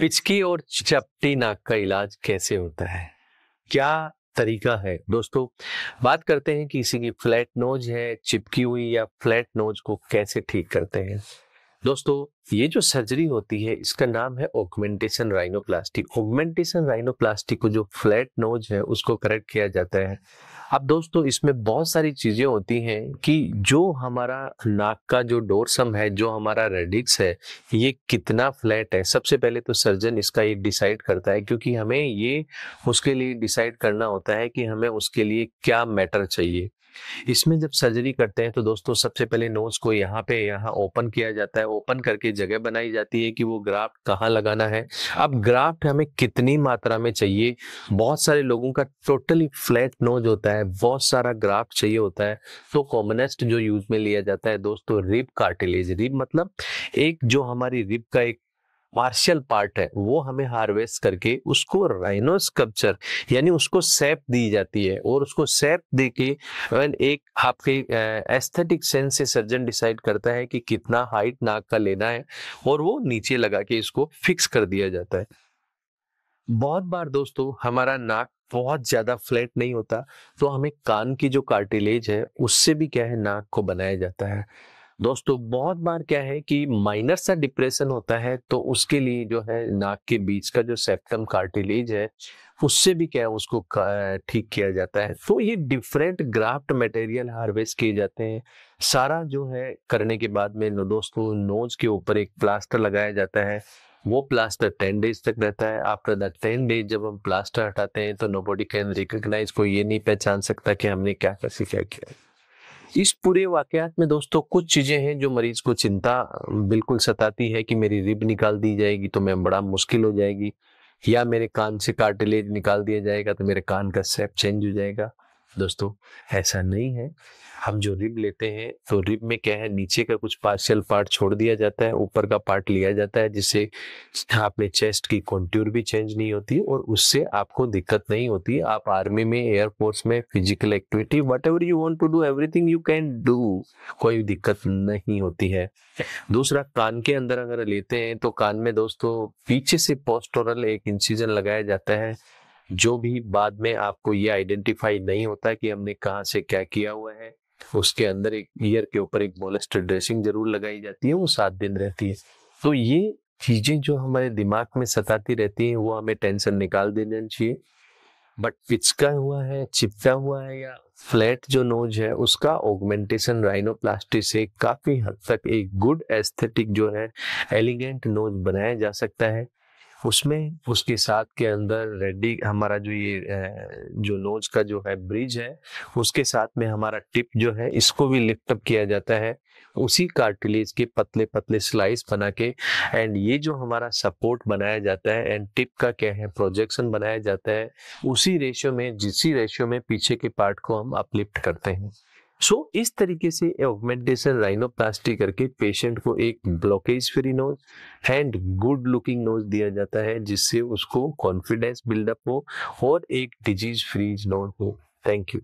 पिचकी और चपटी नाक का इलाज कैसे होता है, क्या तरीका है दोस्तों। बात करते हैं कि किसी की फ्लैट नोज है, चिपकी हुई या फ्लैट नोज को कैसे ठीक करते हैं। दोस्तों ये जो सर्जरी होती है इसका नाम है ऑगमेंटेशन राइनोप्लास्टी। ऑगमेंटेशन राइनोप्लास्टी को जो फ्लैट नोज है उसको करेक्ट किया जाता है। अब दोस्तों इसमें बहुत सारी चीजें होती हैं कि जो हमारा नाक का जो डोरसम है, जो हमारा रेडिक्स है, ये कितना फ्लैट है। सबसे पहले तो सर्जन इसका ये डिसाइड करता है, क्योंकि हमें ये उसके लिए डिसाइड करना होता है कि हमें उसके लिए क्या मैटर चाहिए। इसमें जब सर्जरी करते हैं तो दोस्तों सबसे पहले नोज को यहाँ ओपन किया जाता है। ओपन करके जगह बनाई जाती है कि वो ग्राफ्ट कहाँ लगाना है। अब ग्राफ्ट हमें कितनी मात्रा में चाहिए, बहुत सारे लोगों का टोटली फ्लैट नोज होता है, बहुत सारा ग्राफ्ट चाहिए होता है। तो कॉमनेस्ट जो यूज में लिया जाता है दोस्तों, रिब कार्टिलेज। रिब मतलब एक जो हमारी रिब का एक पार्शियल पार्ट है, वो हमें हार्वेस्ट करके उसको राइनो स्कल्पचर यानी उसको शेप दी जाती है। और उसको शेप देके एक आपके एस्थेटिक सेंस से सर्जन डिसाइड करता है कि कितना हाइट नाक का लेना है, और वो नीचे लगा के इसको फिक्स कर दिया जाता है। बहुत बार दोस्तों हमारा नाक बहुत ज्यादा फ्लैट नहीं होता, तो हमें कान की जो कार्टिलेज है उससे भी क्या है नाक को बनाया जाता है। दोस्तों बहुत बार क्या है कि माइनर सा डिप्रेशन होता है, तो उसके लिए जो है नाक के बीच का जो सेप्टम कार्टिलेज है उससे भी क्या है उसको ठीक किया जाता है। तो ये डिफरेंट ग्राफ्ट मटेरियल हार्वेस्ट किए जाते हैं। सारा जो है करने के बाद में दोस्तों नोज के ऊपर एक प्लास्टर लगाया जाता है। वो प्लास्टर 10 डेज तक रहता है। आफ्टर द 10 डेज जब हम प्लास्टर हटाते हैं तो नोबडी कैन रिकॉग्नाइज, कोई ये नहीं पहचान सकता कि हमने क्या कैसे क्या किया। इस पूरे वाकयात में दोस्तों कुछ चीजें हैं जो मरीज को चिंता बिल्कुल सताती है कि मेरी रिब निकाल दी जाएगी तो मैं बड़ा मुश्किल हो जाएगी, या मेरे कान से कार्टिलेज निकाल दिया जाएगा तो मेरे कान का शेप चेंज हो जाएगा। दोस्तों ऐसा नहीं है। हम जो रिब लेते हैं तो रिब में क्या है, नीचे का कुछ पार्शियल पार्ट छोड़ दिया जाता है, ऊपर का पार्ट लिया जाता है, जिससे आपने चेस्ट की कॉन्टूर भी चेंज नहीं होती और उससे आपको दिक्कत नहीं होती। आप आर्मी में, एयरफोर्स में, physical activity whatever you want to do, everything you can do, कोई दिक्कत नहीं होती है। दूसरा, कान के अंदर अगर लेते हैं तो कान में दोस्तों पीछे से पोस्टोरल एक इंसिजन लगाया जाता है, जो भी बाद में आपको ये आइडेंटिफाई नहीं होता कि हमने कहाँ से क्या किया हुआ है। उसके अंदर एक ईयर के ऊपर एक मोलेस्टर ड्रेसिंग जरूर लगाई जाती है, वो 7 दिन रहती है। तो ये चीजें जो हमारे दिमाग में सताती रहती हैं वो हमें टेंशन निकाल देना चाहिए। बट पिचका हुआ है, चिपका हुआ है या फ्लैट जो नोज है, उसका ऑगमेंटेशन राइनोप्लास्टी से काफी हद तक एक गुड एस्थेटिक जो है एलिगेंट नोज बनाया जा सकता है। उसमें उसके साथ के अंदर रेडी हमारा जो ये जो नोज का जो है ब्रिज है, उसके साथ में हमारा टिप जो है इसको भी लिफ्ट अप किया जाता है उसी कार्टिलेज के पतले पतले स्लाइस बना के। एंड ये जो हमारा सपोर्ट बनाया जाता है एंड टिप का क्या है प्रोजेक्शन बनाया जाता है, उसी रेशियो में, जिसी रेशियो में पीछे के पार्ट को हम अपलिफ्ट करते हैं। इस तरीके से ऑगमेंटेशन राइनोप्लास्टी करके पेशेंट को एक blockage free nose and good looking nose दिया जाता है, जिससे उसको कॉन्फिडेंस बिल्डअप हो और एक डिजीज फ्री नोज हो। Thank you.